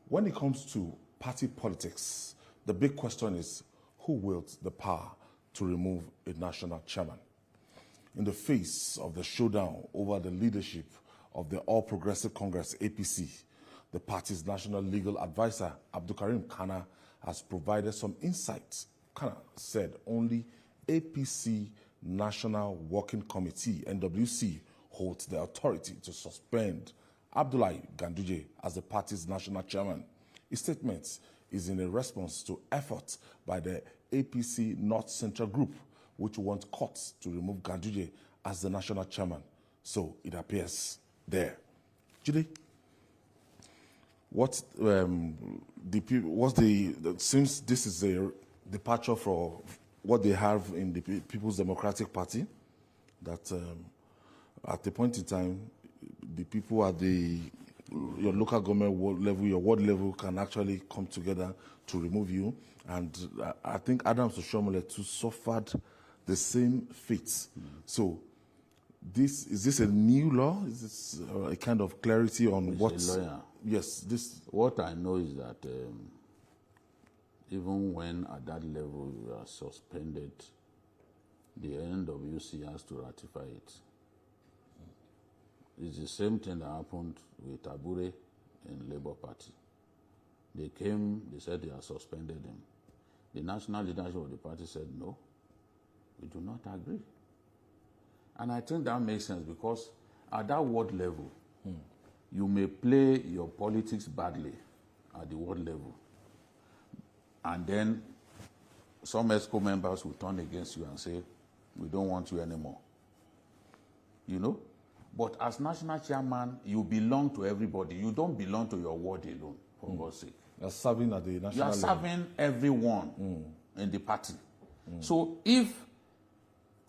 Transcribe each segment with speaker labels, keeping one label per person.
Speaker 1: When it comes to party politics, the big question is who wields the power to remove a national chairman? In the face of the showdown over the leadership of the All Progressive Congress, APC, the party's national legal advisor, Abdulkarim Kana, has provided some insights. Kana said only APC National Working Committee, NWC, holds the authority to suspend Abdullahi Ganduje as the party's national chairman. His statement is in a response to efforts by the APC North Central Group, which want courts to remove Ganduje as the national chairman. So it appears there. Judy, since this is a departure from what they have in the People's Democratic Party, that at the point in time, the people at your local government level, your ward level can actually come together to remove you. And I think Adams Oshiomhole too suffered the same fate. So is this a new law? Is this a kind of clarity on what? Yes, this.
Speaker 2: What I know is that even when at that level you are suspended, the NWC has to ratify it. It's the same thing that happened with Abure in Labour Party. They came, they said they have suspended him. The national leadership of the party said, no, we do not agree. And I think that makes sense because at that ward level, you may play your politics badly at the ward level. And then some ESCO members will turn against you and say, we don't want you anymore. You know? But as national chairman, you belong to everybody. You don't belong to your ward alone, for God's sake.
Speaker 1: You're serving at the national level.
Speaker 2: You are serving everyone in the party. So if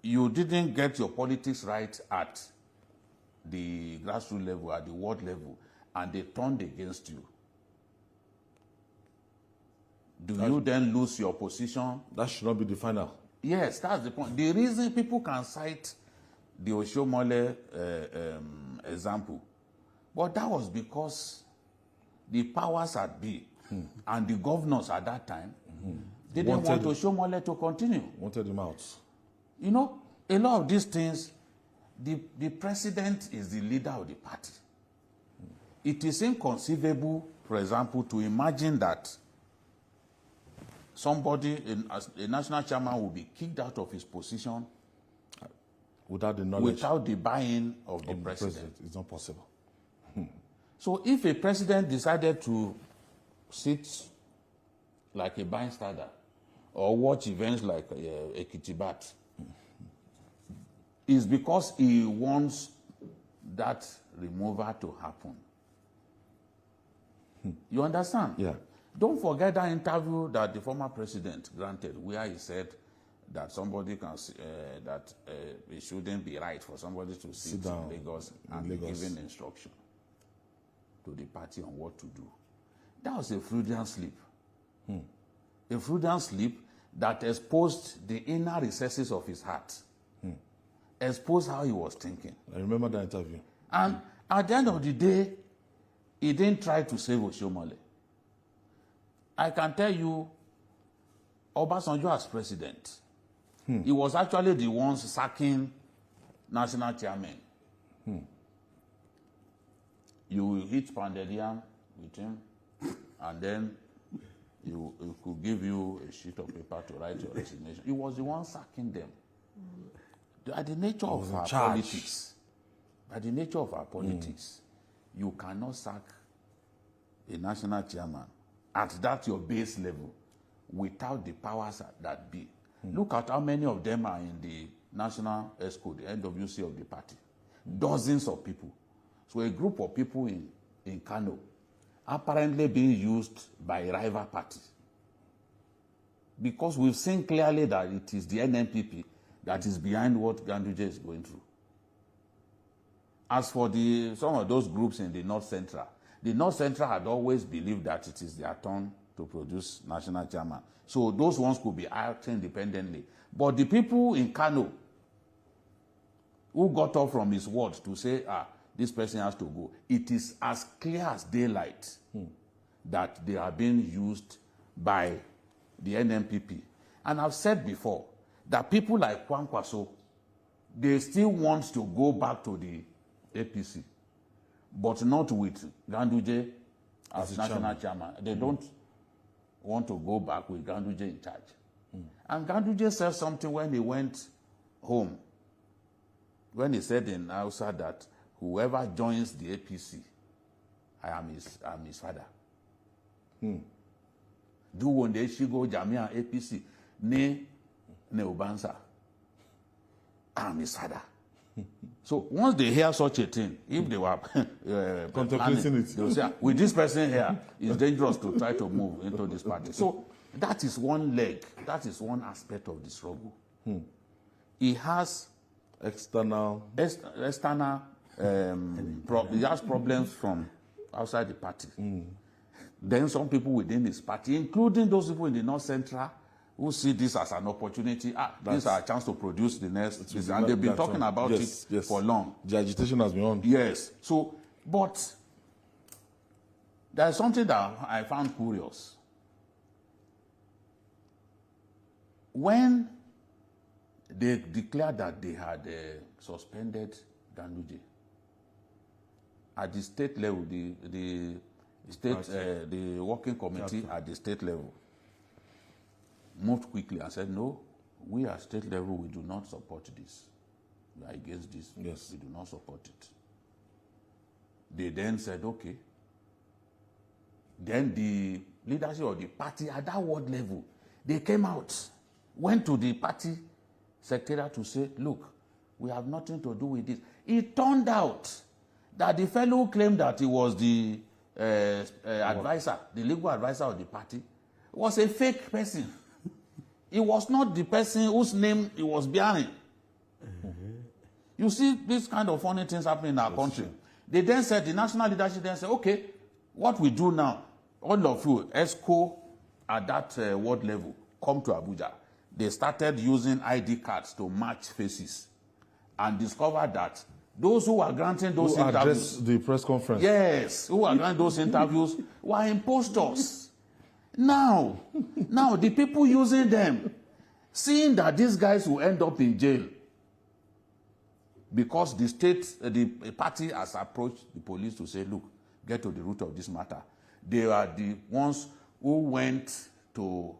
Speaker 2: you didn't get your politics right at the grassroots level, at the ward level, and they turned against you, do you then lose your position?
Speaker 1: That should not be the final.
Speaker 2: Yes, that's the point. The reason people can cite the Oshiomhole example, but that was because the powers that be and the governors at that time didn't want Oshiomhole to continue.
Speaker 1: Wanted him out.
Speaker 2: You know, a lot of these things, the president is the leader of the party. It is inconceivable, for example, to imagine that somebody, a national chairman, will be kicked out of his position
Speaker 1: without the knowledge,
Speaker 2: without the buy-in of the president.
Speaker 1: It's not possible.
Speaker 2: So if a president decided to sit like a bystander or watch events like Ekitibat, it's because he wants that removal to happen. You understand?
Speaker 1: Yeah.
Speaker 2: Don't forget that interview that the former president granted, where he said that somebody can that it shouldn't be right for somebody to sit in Lagos and be given instruction to the party on what to do. That was a Freudian slip. A Freudian slip that exposed the inner recesses of his heart, exposed how he was thinking.
Speaker 1: I remember that interview.
Speaker 2: And at the end of the day, he didn't try to save Oshiomhole. I can tell you, Obasanjo as president, he was actually the one sacking national chairmen. You hit pounded yam with him, and then he could give you a sheet of paper to write your resignation. He was the one sacking them. By the nature of our politics, you cannot sack a national chairman at that your base level without the powers that be. Look at how many of them are in the national ESCO, the NWC of the party. Dozens of people. So a group of people in Kano apparently being used by a rival party. Because we've seen clearly that it is the NNPP that is behind what Ganduje is going through. As for some of those groups in the North Central had always believed that it is their turn to produce national chairman. So those ones could be acting independently. But the people in Kano who got up from his word to say, this person has to go, it is as clear as daylight that they are being used by the NMPP. And I've said before that people like Kwankwaso, they still want to go back to the APC, but not with Ganduje as national chairman. They don't want to go back with Ganduje in charge. And Ganduje said something when he went home, when he said in Hausa that whoever joins the APC, I am his father. Do one day she go Jamia APC, ne Ubansa. I am his father. So once they hear such a thing, if they were
Speaker 1: contemplating it,
Speaker 2: they will say, with this person here, it's dangerous to try to move into this party. So that is one leg, that is one aspect of the struggle. He has
Speaker 1: external
Speaker 2: he has problems from outside the party. Then some people within his party, including those people in the North Central, who see this as an opportunity. This is a chance to produce the next. And they've been talking about it for long.
Speaker 1: The agitation has been on.
Speaker 2: Yes. So, but there's something that I found curious. When they declared that they had suspended Ganduje, at the state level, the working committee at the state level moved quickly and said, no, we at state level, we do not support this. We are against this.
Speaker 1: Yes.
Speaker 2: We do not support it. They then said, okay. Then the leadership of the party at that ward level, they came out, went to the party secretariat to say, look, we have nothing to do with this. It turned out that the fellow who claimed that he was the advisor, the legal advisor of the party, was a fake person. He was not the person whose name he was bearing. You see this kind of funny things happening in our country. They then said, the national leadership then said, okay, what we do now, all of you, ESCO at that ward level, come to Abuja. They started using ID cards to match faces and discovered that those who were granting those interviews,
Speaker 1: addressed the press conference.
Speaker 2: Yes, who were granting those interviews were impostors. Now, the people using them, seeing that these guys will end up in jail because the party has approached the police to say, look, get to the root of this matter. They are the ones who went to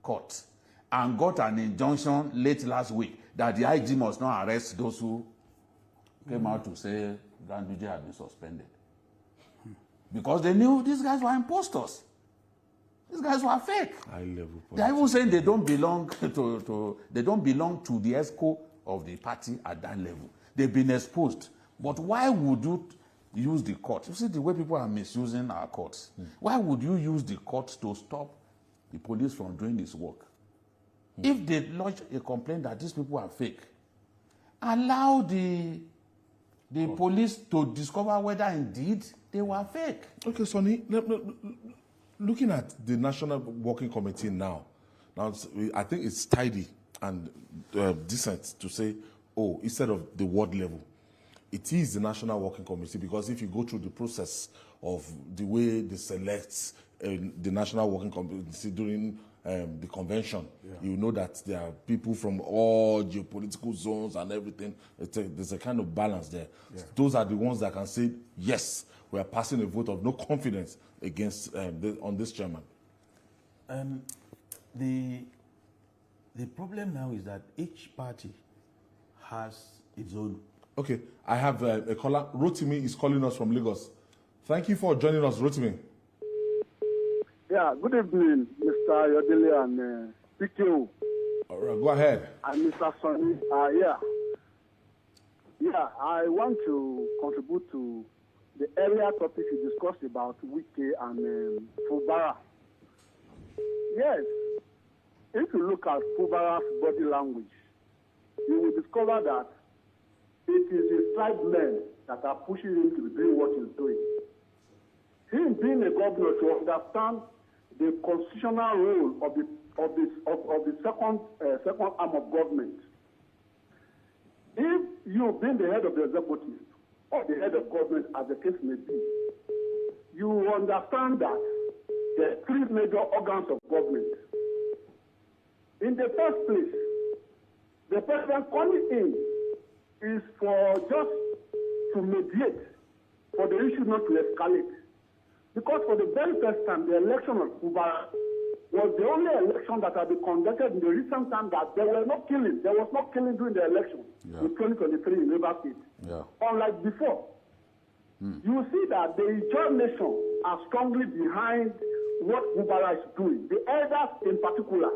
Speaker 2: court and got an injunction late last week that the IG must not arrest those who came out to say Ganduje had been suspended. Because they knew these guys were impostors. These guys were fake. They're even saying they don't belong they don't belong to the ESCO of the party at that level. They've been exposed. But why would you use the court? You see the way people are misusing our courts. Why would you use the court to stop the police from doing this work? If they lodge a complaint that these people are fake, allow the police to discover whether indeed they were fake.
Speaker 1: Okay, Sonny, looking at the National Working Committee now, I think it's tidy and decent to say, oh, instead of the ward level, it is the National Working Committee, because if you go through the process of the way they select the National Working Committee during the convention, you know that there are people from all geopolitical zones and everything. There's a kind of balance there. Those are the ones that can say, yes, we are passing a vote of no confidence against on this chairman.
Speaker 3: The problem now is that each party has its own.
Speaker 1: Okay, I have a caller. Rotimi is calling us from Lagos. Thank you for joining us, Rotimi.
Speaker 4: Yeah, good evening, Mr. Yodele and PKO.
Speaker 1: All right, go ahead.
Speaker 4: And Mr. Sonny. I want to contribute to the earlier topic you discussed about Wike and Fubara. Yes, if you look at Fubara's body language, you will discover that it is his tribesmen that are pushing him to do what he's doing. Him being a governor to understand the constitutional role of the second arm of government. If you being the head of the executive or the head of government, as the case may be, you understand that there are three major organs of government. In the first place, the president coming in is for just to mediate for the issue not to escalate. Because for the very first time, the election of Fubara was the only election that had been conducted in the recent time that there were no killings. There was no killing during the election in 2023 in Rivers State. Unlike before. You see that the Ijaw nation are strongly behind what Fubara is doing. The elders in particular.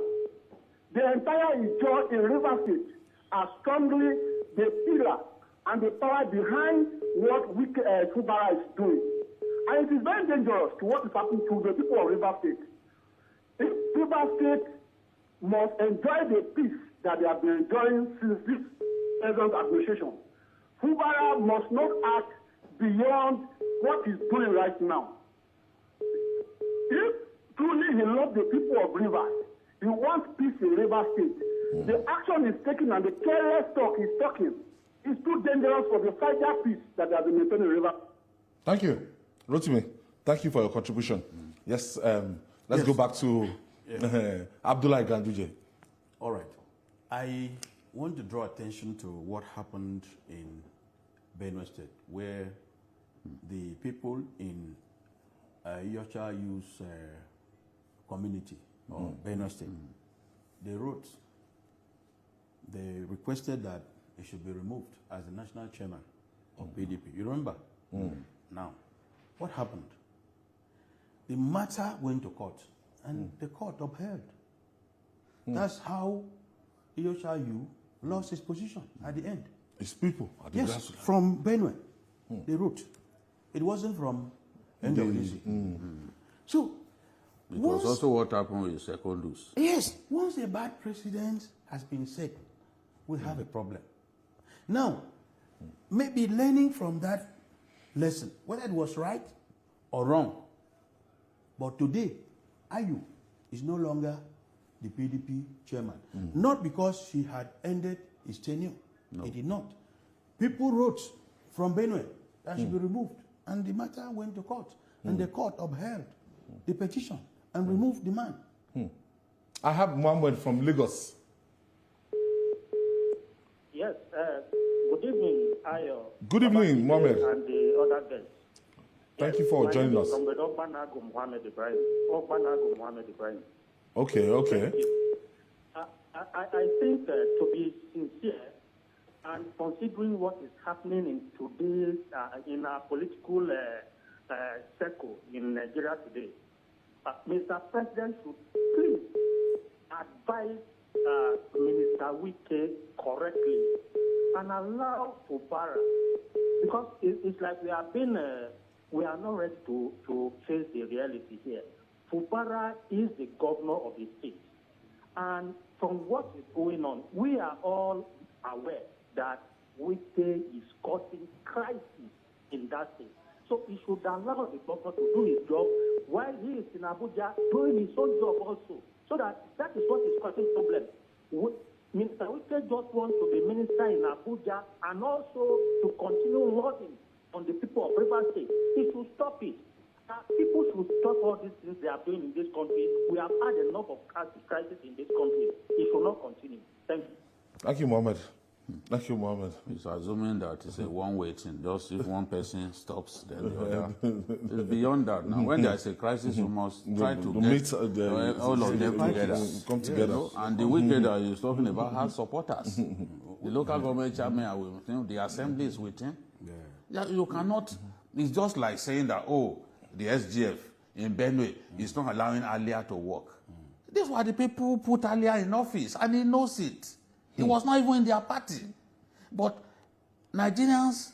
Speaker 4: The entire Ijaw in Rivers State are strongly the pillar and the power behind what Fubara is doing. And it is very dangerous to what is happening to the people of Rivers State. If Rivers State must enjoy the peace that they have been enjoying since this present administration, Fubara must not act beyond what he's doing right now. If truly he loves the people of Rivers, he wants peace in Rivers State. The action he's taking and the careless talk he's talking is too dangerous for the fragile peace that they have been maintaining in Rivers.
Speaker 1: Thank you. Rotimi, thank you for your contribution. Yes, let's go back to Abdullah Ganduje.
Speaker 3: All right. I want to draw attention to what happened in Benue State, where the people in Iyocha Youth community, or Benue State, they wrote, they requested that he should be removed as the national chairman of PDP. You remember? Now, what happened? The matter went to court, and the court upheld. That's how Iyocha Youth lost his position at the end.
Speaker 1: His people at the
Speaker 3: Yes, from Benue. They wrote. It wasn't from NWC. So,
Speaker 2: it was also what happened with Secondus.
Speaker 3: Yes, once a bad precedent has been set, we have a problem. Now, maybe learning from that lesson, whether it was right or wrong, but today, Ayu is no longer the PDP chairman. Not because she had ended his tenure. No. It did not. People wrote from Benue that should be removed, and the matter went to court, and the court upheld the petition and removed the man.
Speaker 1: I have Mohammed from Lagos.
Speaker 5: Yes, good evening, Ayo.
Speaker 1: Good evening, Mohammed.
Speaker 5: And the other guests.
Speaker 1: Thank you for joining us. Okay.
Speaker 5: I think to be sincere, and considering what is happening in today in our political circle in Nigeria today, Mr. President should please advise Minister Wike correctly and allow Fubara, because it's like we are not ready to face the reality here. Fubara is the governor of the state, and from what is going on, we are all aware that Wike is causing crisis in that state. So he should allow the governor to do his job while he is in Abuja doing his own job also. So that is what is causing problem. Mr. Wike just wants to be minister in Abuja and also to continue working on the people of Rivers State. He should stop it. People should stop all these things they are doing in this country. We have had enough of crisis in this country. It should not continue. Thank you.
Speaker 1: Thank you, Mohammed. Thank you, Mohammed.
Speaker 2: It's assuming that it's a one-way thing. Just if one person stops, then the other. It's beyond that. Now, when there's a crisis, you must try to get all of them together.
Speaker 1: Come together.
Speaker 2: And the wicked that you're talking about has supporters. The local government chairman are with him. The assembly is with him. Yeah, you cannot. It's just like saying that, the SGF in Benue is not allowing Alia to work. These were the people who put Alia in office, and he knows it. He was not even in their party. But Nigerians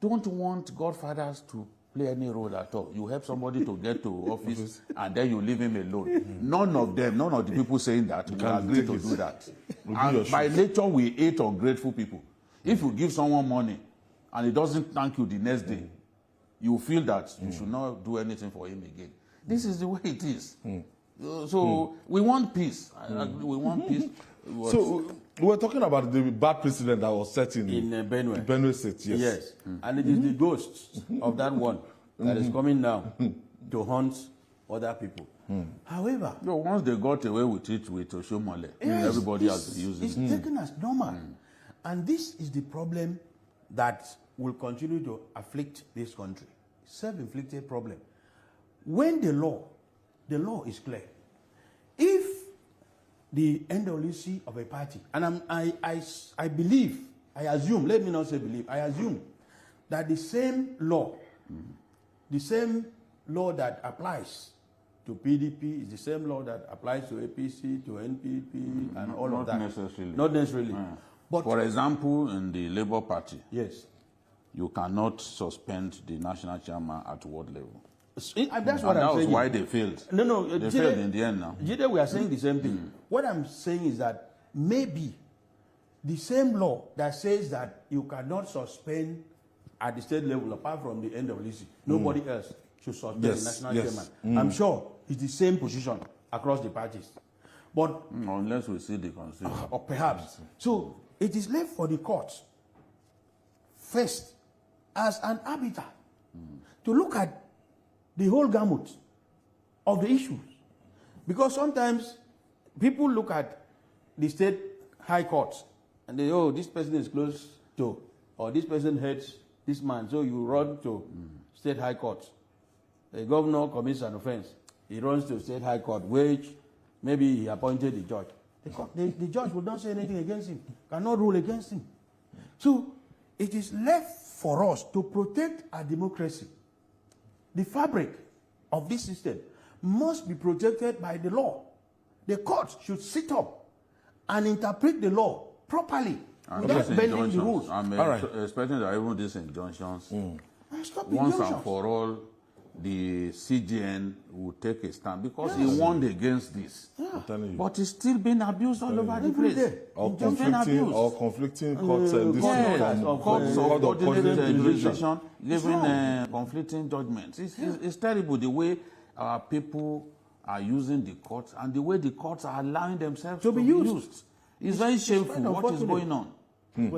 Speaker 2: don't want godfathers to play any role at all. You help somebody to get to office, and then you leave him alone. None of the people saying that will agree to do that. And by nature, we hate ungrateful people. If you give someone money, and he doesn't thank you the next day, you feel that you should not do anything for him again. This is the way it is. So we want peace. We want peace.
Speaker 1: So we were talking about the bad precedent that was set in
Speaker 3: Benue.
Speaker 1: Benue State,
Speaker 3: And it is the ghost of that one that is coming now to haunt other people. However,
Speaker 2: No, once they got away with it with Oshomole,
Speaker 3: yes,
Speaker 2: everybody has been using
Speaker 3: it's
Speaker 2: it.
Speaker 3: taken as normal. And this is the problem that will continue to afflict this country. Self-inflicted problem. When the law is clear. If the NWC of a party, and I believe, I assume, let me not say believe, I assume that the same law that applies to PDP is the same law that applies to APC, to NPP, and all of that. Not necessarily. But
Speaker 2: for example, in the Labour Party,
Speaker 3: yes,
Speaker 2: you cannot suspend the national chairman at ward level.
Speaker 3: that's what
Speaker 2: And
Speaker 3: I'm
Speaker 2: that was
Speaker 3: saying.
Speaker 2: why they failed.
Speaker 3: No,
Speaker 2: They failed in the end now.
Speaker 3: Jide, we are saying the same thing. What I'm saying is that maybe the same law that says that you cannot suspend at the state level, apart from the NWC, nobody else should suspend the national chairman. I'm sure it's the same position across the parties. But
Speaker 2: Unless we see the constitution.
Speaker 3: or perhaps. So it is left for the courts first as an arbiter to look at the whole gamut of the issues. Because sometimes people look at the state high courts and they, oh, this person is close to, or this person hates this man, so you run to state high court. The governor commits an offense. He runs to state high court, which maybe he appointed the judge. The judge will not say anything against him, cannot rule against him. So it is left for us to protect our democracy. The fabric of this system must be protected by the law. The courts should sit up and interpret the law properly without bending the rules.
Speaker 2: I'm expecting that even these injunctions,
Speaker 3: Stop
Speaker 2: once
Speaker 3: injunctions.
Speaker 2: and for all, the CGN will take a stand because he warned against this.
Speaker 1: I'm telling you.
Speaker 2: But it's still being abused all over the
Speaker 3: Every
Speaker 2: place.
Speaker 3: day.
Speaker 1: Or
Speaker 2: It's been abused.
Speaker 1: conflicting courts and this
Speaker 2: Yes,
Speaker 1: from
Speaker 2: courts
Speaker 1: court
Speaker 2: of
Speaker 1: of
Speaker 2: coordinated
Speaker 1: jurisdiction.
Speaker 2: jurisdiction giving conflicting judgments. It's terrible the way our people are using the courts and the way the courts are allowing themselves to be used. It's very shameful
Speaker 3: quite
Speaker 2: what is
Speaker 3: unfortunate.
Speaker 2: going on.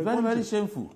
Speaker 2: Very, very shameful.